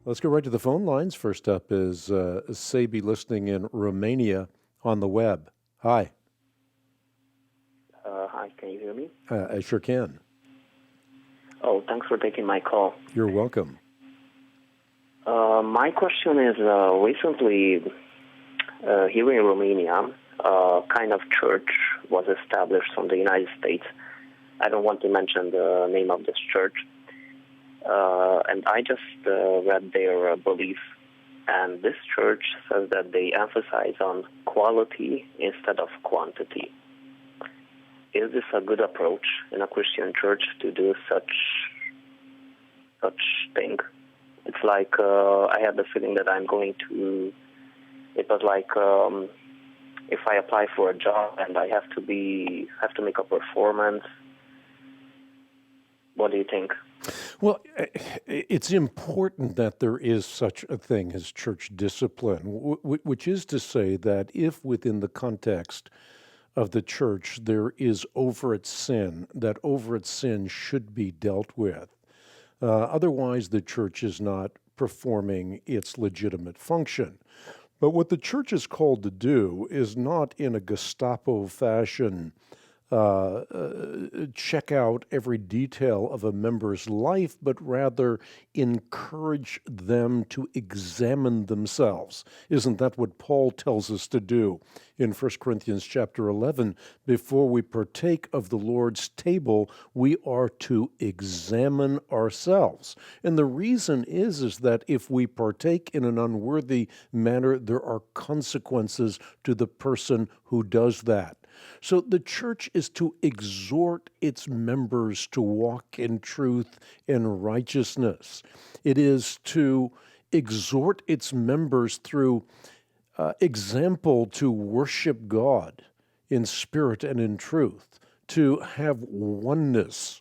Let's go right to the phone lines. First up is Sabi listening in Romania on the web. Hi. Hi, can you hear me? I sure can. Oh, thanks for taking my call. You're welcome. My question is, recently here in Romania, kind of church was established from the United States. I don't want to mention the name of this church. And I just read their belief, and this church says that they emphasize on quality instead of quantity. Is this a good approach in a Christian church to do such thing? It's like I had the feeling that I'm going to. It was like if I apply for a job and I have to make a performance. What do you think? Well, it's important that there is such a thing as church discipline, which is to say that if within the context of the church there is overt sin, that overt sin should be dealt with. Otherwise, the church is not performing its legitimate function. But what the church is called to do is not in a Gestapo fashion check out every detail of a member's life, but rather encourage them to examine themselves. Isn't that what Paul tells us to do in 1 Corinthians chapter 11? Before we partake of the Lord's table, we are to examine ourselves. And the reason is that if we partake in an unworthy manner, there are consequences to the person who does that. So the church is to exhort its members to walk in truth and righteousness. It is to exhort its members through example to worship God in spirit and in truth, to have oneness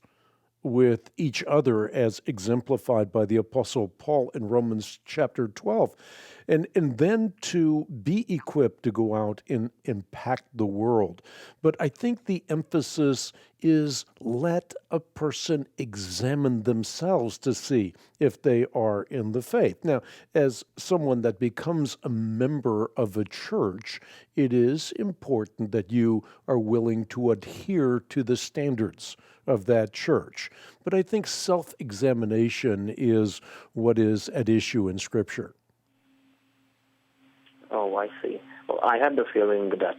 with each other as exemplified by the Apostle Paul in Romans chapter 12, and then to be equipped to go out and impact the world. But I think the emphasis is let a person examine themselves to see if they are in the faith. Now, as someone that becomes a member of a church, it is important that you are willing to adhere to the standards of that church. But I think self-examination is what is at issue in Scripture. Oh, I see. Well, I had the feeling that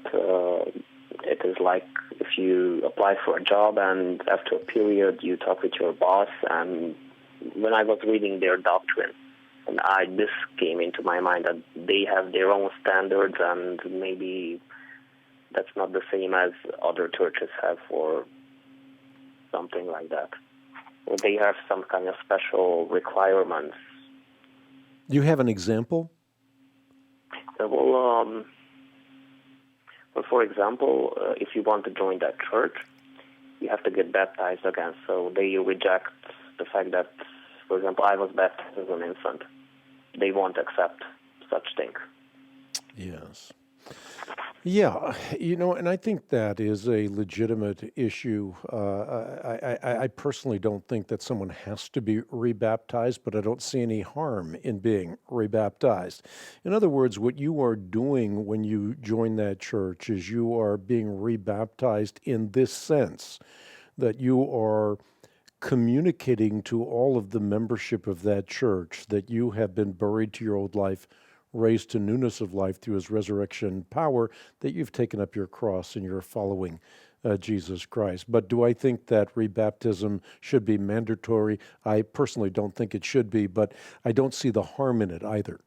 it is like if you apply for a job and after a period you talk with your boss, and when I was reading their doctrine, and this came into my mind that they have their own standards, and maybe that's not the same as other churches have, or something like that. Or they have some kind of special requirements. Do you have an example? Well, for example, if you want to join that church, you have to get baptized again. So they reject the fact that, for example, I was baptized as an infant. They won't accept such thing. Yes. Yeah, and I think that is a legitimate issue. I personally don't think that someone has to be rebaptized, but I don't see any harm in being rebaptized. In other words, what you are doing when you join that church is you are being rebaptized in this sense, that you are communicating to all of the membership of that church that you have been buried to your old life, raised to newness of life through his resurrection power, that you've taken up your cross and you're following Jesus Christ. But do I think that rebaptism should be mandatory? I personally don't think it should be, but I don't see the harm in it either.